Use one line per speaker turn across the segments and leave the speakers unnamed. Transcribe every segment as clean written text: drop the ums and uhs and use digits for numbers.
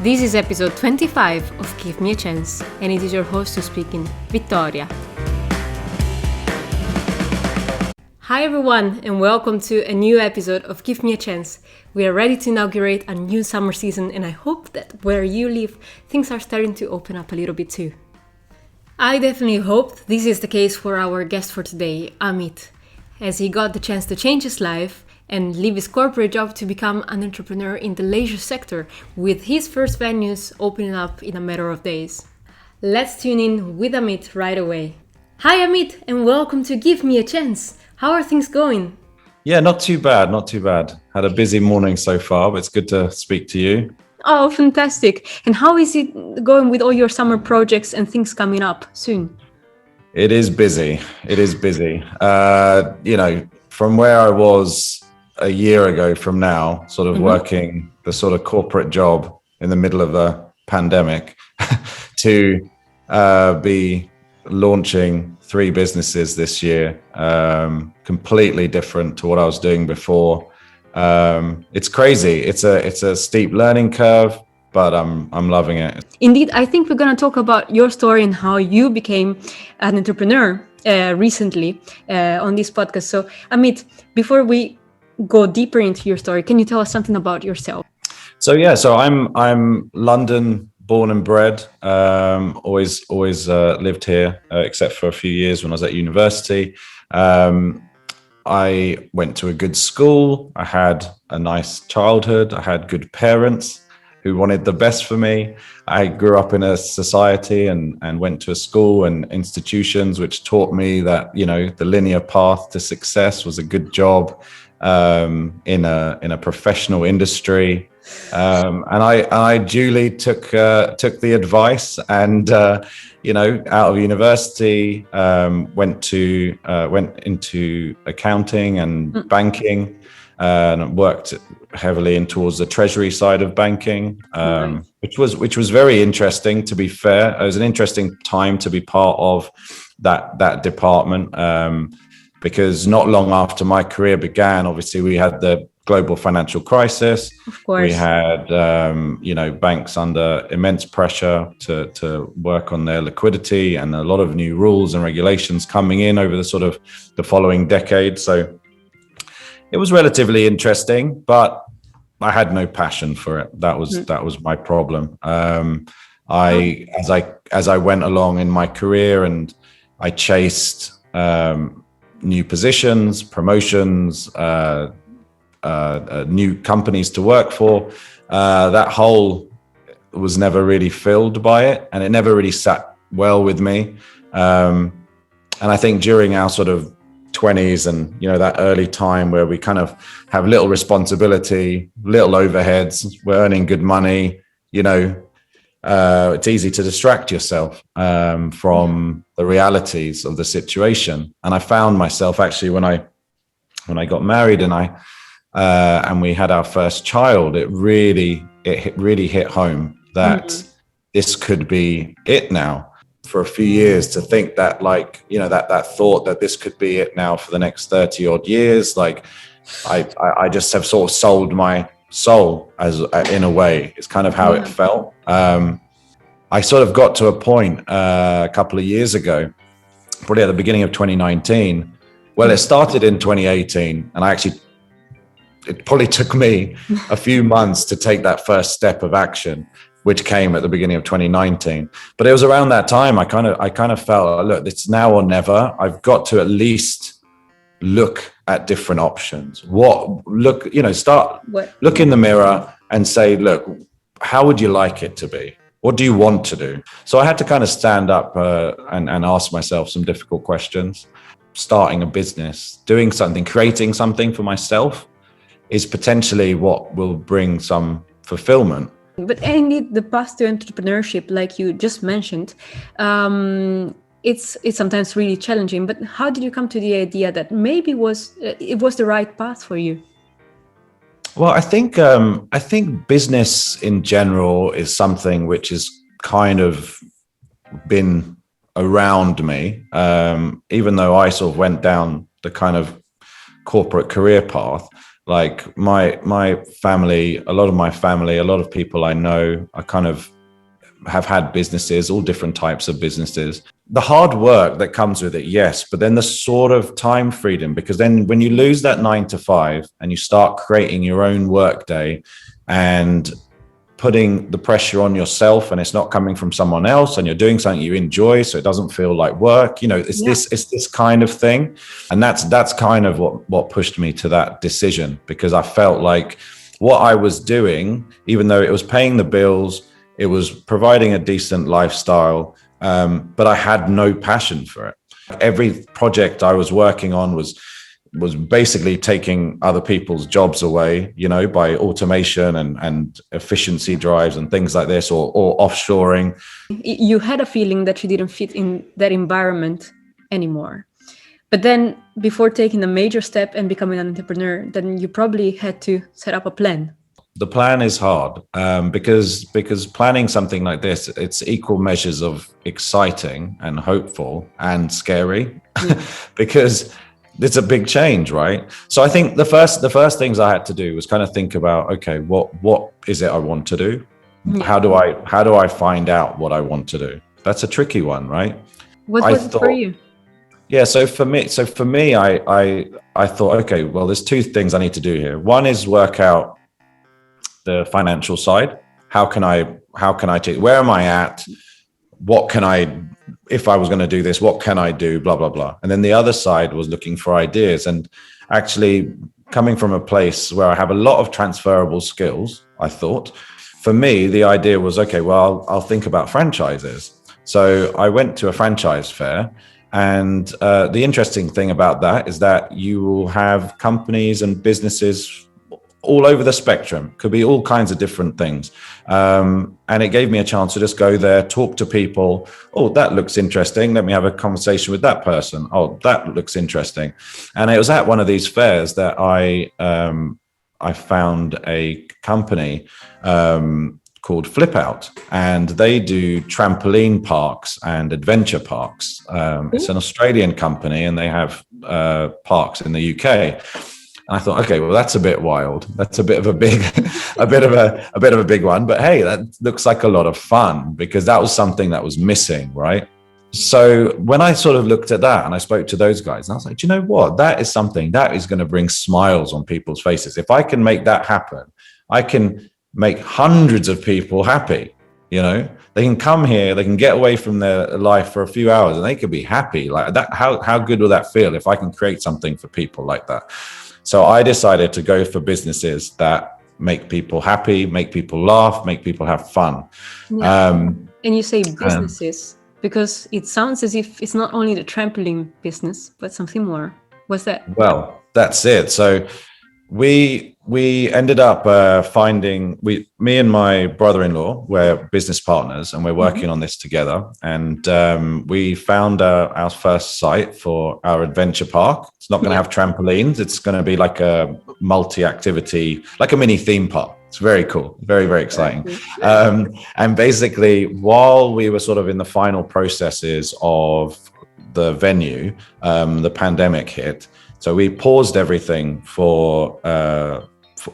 This is episode 25 of Give Me a Chance, and it is your host who's speaking, Vittoria. Hi everyone, and welcome to a new episode of Give Me a Chance. We are ready to inaugurate a new summer season, and I hope that where you live, things are starting to open up a little bit too. I definitely hope this is the case for our guest for today, Amit, as he got the chance to change his life and leave his corporate job to become an entrepreneur in the leisure sector, with his first venues opening up in a matter of days. Let's tune in with Amit right away. Hi Amit, and welcome to Give Me a Chance. How are things going?
Yeah, not too bad. Had a busy morning so far, but it's good to speak to you.
Oh, fantastic. And how is it going with all your summer projects and things coming up soon?
It is busy. From where I was a year ago from now, sort of working the sort of corporate job in the middle of a pandemic to be launching 3 businesses this year, completely different to what I was doing before. It's crazy. It's a steep learning curve, but I'm loving it.
Indeed, I think we're going to talk about your story and how you became an entrepreneur recently on this podcast. So, Amit, before we go deeper into your story, can you tell us something about yourself?
So I'm London born and bred. Always lived here, except for a few years when I was at university. I went to a good school. I had a nice childhood. I had good parents who wanted the best for me. I grew up in a society and went to a school and institutions which taught me that, the linear path to success was a good job in a professional industry. And I duly took the advice and, out of university, went into accounting and banking, and worked heavily in towards the treasury side of banking, which was very interesting. To be fair, it was an interesting time to be part of that department, because not long after my career began, obviously we had the global financial crisis.
Of course.
We had, banks under immense pressure to work on their liquidity, and a lot of new rules and regulations coming in over the following decade. So it was relatively interesting, but I had no passion for it. That was my problem. As I went along in my career and I chased new positions, promotions, new companies to work for, that hole was never really filled by it, and it never really sat well with me. And I think during our sort of 20s and that early time where we kind of have little responsibility, little overheads, we're earning good money, it's easy to distract yourself from the realities of the situation. And I found myself actually when I got married and we had our first child, it really hit home that this could be it now. For a few years, to think that that thought that this could be it now for the next 30 odd years, I just have sort of sold my soul in a way. It's kind of how it felt. I sort of got to a point a couple of years ago, probably at the beginning of 2019. Well, it started in 2018, and it probably took me a few months to take that first step of action, which came at the beginning of 2019. But it was around that time I kind of felt, look, it's now or never. I've got to at least look at different options. Look in the mirror and say, look, how would you like it to be? What do you want to do? So I had to kind of stand up and ask myself some difficult questions. Starting a business, doing something, creating something for myself is potentially what will bring some fulfillment.
But indeed, the path to entrepreneurship, like you just mentioned, it's sometimes really challenging. But how did you come to the idea that maybe it was the right path for you?
Well, I think business in general is something which has kind of been around me, even though I sort of went down the kind of corporate career path. Like my family, a lot of my family, a lot of people I know, I kind of have had businesses, all different types of businesses. The hard work that comes with it, yes, but then the sort of time freedom, because then when you lose that 9 to 5 and you start creating your own work day and putting the pressure on yourself, and it's not coming from someone else, and you're doing something you enjoy, so it doesn't feel like work, it's this kind of thing. And that's kind of what pushed me to that decision, because I felt like what I was doing, even though it was paying the bills, it was providing a decent lifestyle, but I had no passion for it. Every project I was working on was basically taking other people's jobs away, by automation and efficiency drives and things like this, or offshoring.
You had a feeling that you didn't fit in that environment anymore. But then before taking a major step and becoming an entrepreneur, then you probably had to set up a plan.
The plan is hard, because planning something like this, it's equal measures of exciting and hopeful and scary, because it's a big change, right? So I think the first things I had to do was kind of think about, okay, what is it I want to do? How do I find out what I want to do? That's a tricky one, right?
What was it for you?
Yeah, so for me, I thought, okay, well, there's two things I need to do here. One is work out the financial side. How can I take, where am I at? What can I, if I was going to do this, what can I do? Blah, blah, blah. And then the other side was looking for ideas, and actually coming from a place where I have a lot of transferable skills. I thought for me, the idea was, okay, well, I'll think about franchises. So I went to a franchise fair, and the interesting thing about that is that you will have companies and businesses all over the spectrum, could be all kinds of different things. And it gave me a chance to just go there, talk to people. Oh, that looks interesting. Let me have a conversation with that person. Oh, that looks interesting. And it was at one of these fairs that I found a company called Flip Out, and they do trampoline parks and adventure parks. It's an Australian company, and they have parks in the UK. And I thought, okay, well, that's a bit wild. That's a bit of a big, a bit of a big one. But hey, that looks like a lot of fun, because that was something that was missing, right? So when I sort of looked at that and I spoke to those guys, and I was like, do you know what? That is something that is going to bring smiles on people's faces. If I can make that happen, I can make hundreds of people happy. They can come here, they can get away from their life for a few hours, and they could be happy like that. How good will that feel if I can create something for people like that? So I decided to go for businesses that make people happy, make people laugh, make people have fun.
Yeah. And you say businesses because it sounds as if it's not only the trampoline business, but something more. What's that?
Well, that's it. So we ended up finding, me and my brother-in-law were business partners, and we're working on this together. And we found our first site for our adventure park. It's not going to have trampolines. It's going to be like a multi-activity, like a mini theme park. It's very cool, very, very exciting. And basically, while we were sort of in the final processes of the venue, the pandemic hit. So we paused everything for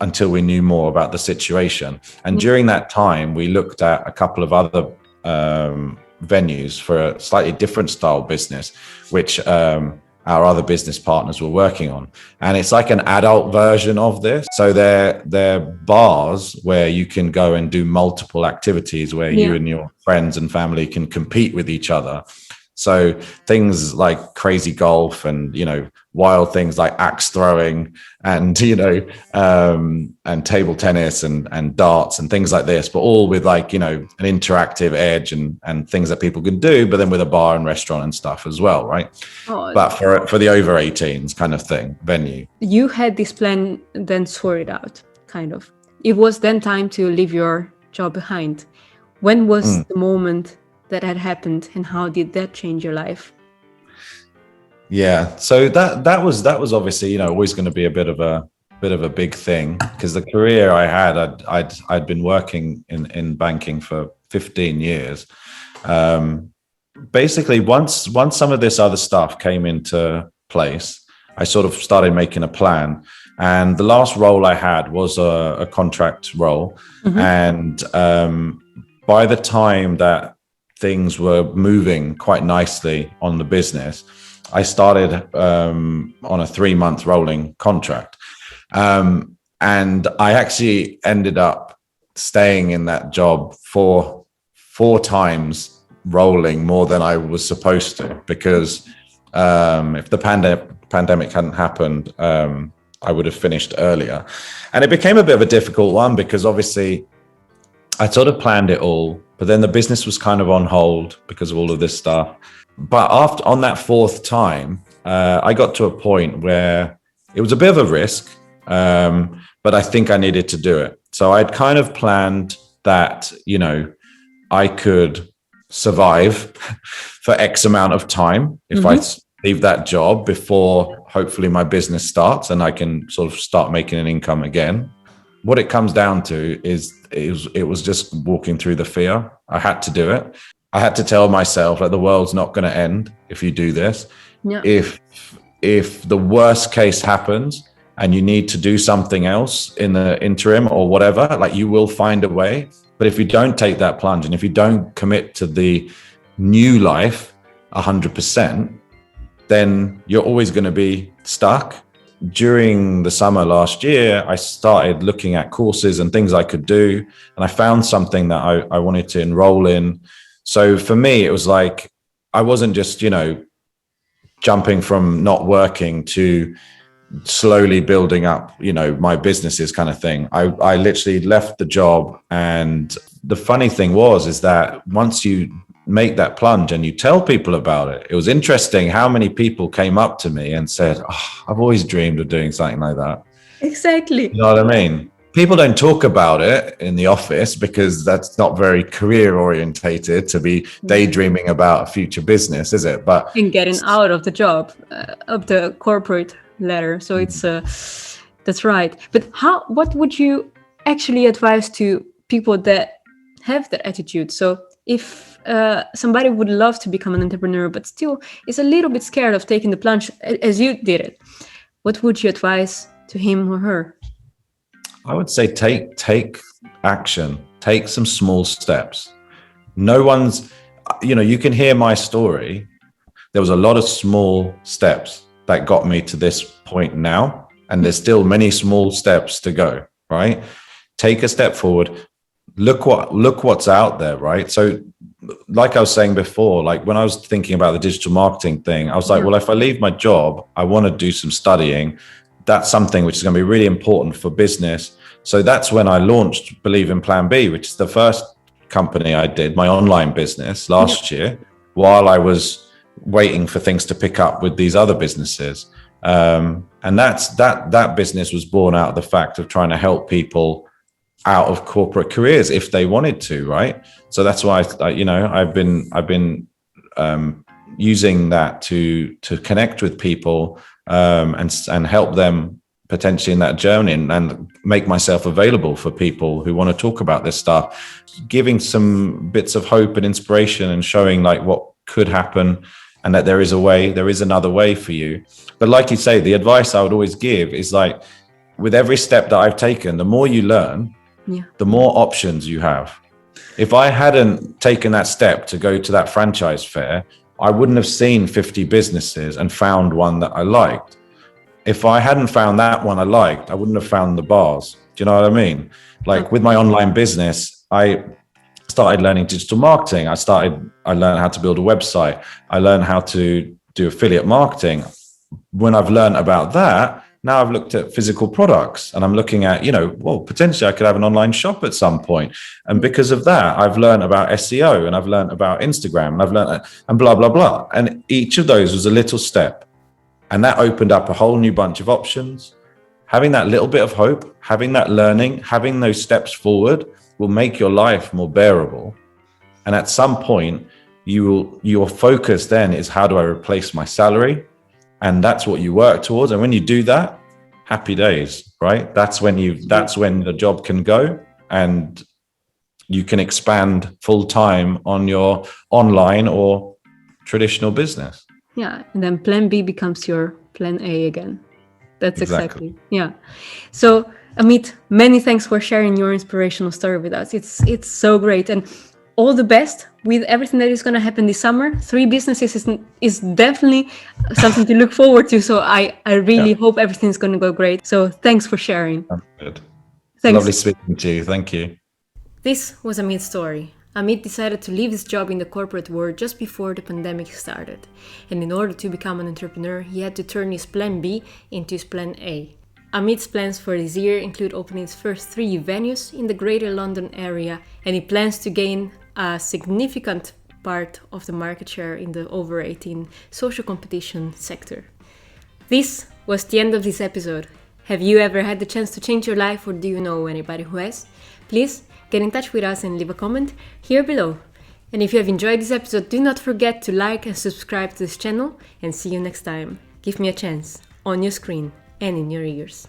until we knew more about the situation. And during that time, we looked at a couple of other venues for a slightly different style business, which our other business partners were working on. And it's like an adult version of this. So they're bars where you can go and do multiple activities where you and your friends and family can compete with each other. So things like crazy golf and, wild things like axe throwing and, and table tennis and darts and things like this, but all with like, an interactive edge and things that people can do, but then with a bar and restaurant and stuff as well, right? But for the over 18s kind of thing, venue.
You had this plan then sorted out, kind of. It was then time to leave your job behind. When was the moment that had happened, and how did that change your life?
Yeah, so that was obviously always going to be a bit of a big thing, because the career I had, I'd been working in banking for 15 years. Basically, once some of this other stuff came into place, I sort of started making a plan, And the last role I had was a contract role. And by the time that things were moving quite nicely on the business, I started on a 3-month rolling contract. And I actually ended up staying in that job for 4 times rolling more than I was supposed to, because if the pandemic hadn't happened, I would have finished earlier. And it became a bit of a difficult one because obviously I sort of planned it all, but then the business was kind of on hold because of all of this stuff. But on that 4th time, I got to a point where it was a bit of a risk, but I think I needed to do it. So I'd kind of planned that, I could survive for X amount of time if I leave that job before hopefully my business starts and I can sort of start making an income again. What it comes down to is it was just walking through the fear. I had to do it. I had to tell myself that the world's not going to end if you do this. Yeah. If the worst case happens and you need to do something else in the interim or whatever, like, you will find a way. But if you don't take that plunge and if you don't commit to the new life 100%, then you're always going to be stuck. During the summer last year, I started looking at courses and things I could do, and I found something that I wanted to enroll in. So for me, it was like, I wasn't just, jumping from not working to slowly building up, my businesses kind of thing. I literally left the job. And the funny thing is that once you make that plunge and you tell people about it, it was interesting how many people came up to me and said, I've always dreamed of doing something like that.
Exactly.
You know what I mean? People don't talk about it in the office because that's not very career orientated to be daydreaming about a future business, is it? But
and getting out of the job, of the corporate ladder. So it's that's right. But what would you actually advise to people that have that attitude? So if somebody would love to become an entrepreneur but still is a little bit scared of taking the plunge as you did it, what would you advise to him or her?
I would say take action, take some small steps. No one's, you can hear my story. There was a lot of small steps that got me to this point now, and there's still many small steps to go, right? Take a step forward. Look what's out there, right? So like I was saying before, like when I was thinking about the digital marketing thing, I was like, well, if I leave my job, I want to do some studying. That's something which is going to be really important for business. So that's when I launched Believe in Plan B, which is the first company I did, my online business last year, while I was waiting for things to pick up with these other businesses. And that business was born out of the fact of trying to help people out of corporate careers if they wanted to, right? So that's why I've been using that to connect with people and help them potentially in that journey and make myself available for people who want to talk about this stuff, giving some bits of hope and inspiration and showing like what could happen and that there is another way for you. But like you say, the advice I would always give is like, with every step that I've taken, the more you learn, the more options you have. If I hadn't taken that step to go to that franchise fair, I wouldn't have seen 50 businesses and found one that I liked. If I hadn't found that one I liked, I wouldn't have found the bars. Do you know what I mean? Like with my online business, I started learning digital marketing. I learned how to build a website. I learned how to do affiliate marketing. When I've learned about that, now I've looked at physical products and I'm looking at, potentially I could have an online shop at some point. And because of that, I've learned about SEO and I've learned about Instagram and I've learned and blah, blah, blah. And each of those was a little step. And that opened up a whole new bunch of options. Having that little bit of hope, having that learning, having those steps forward will make your life more bearable. And at some point, your focus then is, how do I replace my salary? And that's what you work towards. And when you do that, happy days, right? That's when the job can go and you can expand full time on your online or traditional business.
Yeah. And then plan B becomes your plan A again. That's
Exactly.
exactly. Yeah. So, Amit, many thanks for sharing your inspirational story with us. It's so great, and all the best with everything that is going to happen this summer. Three businesses is definitely something to look forward to. So I really
Yeah.
hope everything's going to go great. So thanks for sharing.
Sounds good. It's
Thanks.
lovely speaking to you. Thank you.
This was Amit's story. Amit decided to leave his job in the corporate world just before the pandemic started. And in order to become an entrepreneur, he had to turn his plan B into his plan A. Amit's plans for this year include opening his first 3 venues in the Greater London area, and he plans to gain a significant part of the market share in the over 18 social competition sector. This was the end of this episode. Have you ever had the chance to change your life, or do you know anybody who has? Please get in touch with us and leave a comment here below. And if you have enjoyed this episode, do not forget to like and subscribe to this channel, and see you next time. Give me a chance, on your screen and in your ears.